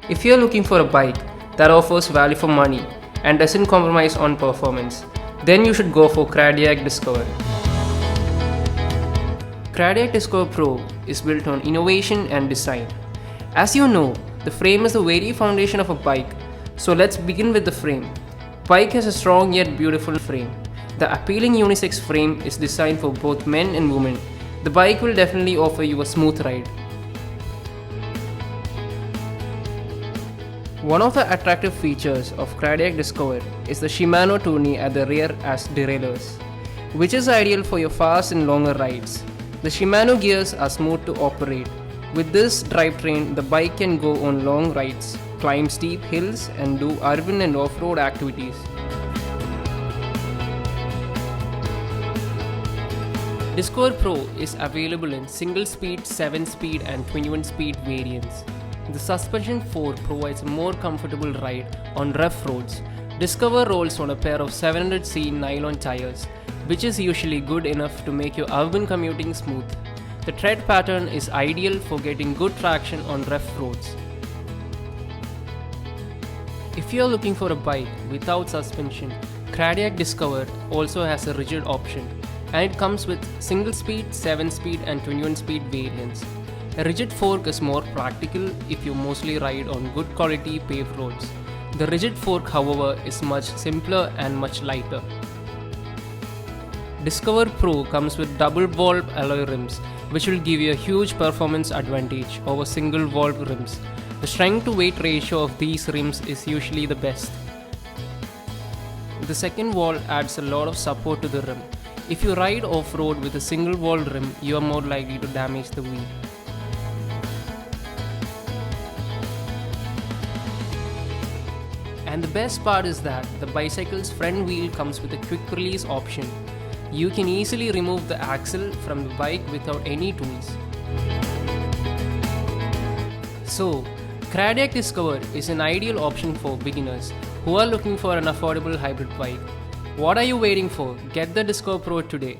If you're looking for a bike that offers value for money and doesn't compromise on performance, then you should go for Cradiac Discover. Cradiac Discover Pro is built on innovation and design. As you know, the frame is the very foundation of a bike, so let's begin with the frame. Bike has a strong yet beautiful frame. The appealing unisex frame is designed for both men and women. The bike will definitely offer you a smooth ride. One of the attractive features of Cradiac Discover is the Shimano tourney at the rear as derailleurs, which is ideal for your fast and longer rides. The Shimano gears are smooth to operate. With this drivetrain, the bike can go on long rides, climb steep hills, and do urban and off-road activities. Discover Pro is available in single-speed, 7-speed, and 21-speed variants. The suspension fork provides a more comfortable ride on rough roads. Discover rolls on a pair of 700C nylon tires, which is usually good enough to make your urban commuting smooth. The tread pattern is ideal for getting good traction on rough roads. If you are looking for a bike without suspension, Cradiac Discover also has a rigid option, and it comes with single-speed, 7-speed, and 21-speed variants. A rigid fork is more practical if you mostly ride on good quality paved roads. The rigid fork, however, is much simpler and much lighter. Discover Pro comes with double valve alloy rims, which will give you a huge performance advantage over single valve rims. The strength to weight ratio of these rims is usually the best. The second valve adds a lot of support to the rim. If you ride off-road with a single valve rim, you are more likely to damage the wheel. And the best part is that the bicycle's front wheel comes with a quick release option. You can easily remove the axle from the bike without any tools. So, Cradiac Discover is an ideal option for beginners who are looking for an affordable hybrid bike. What are you waiting for? Get the Discover Pro today.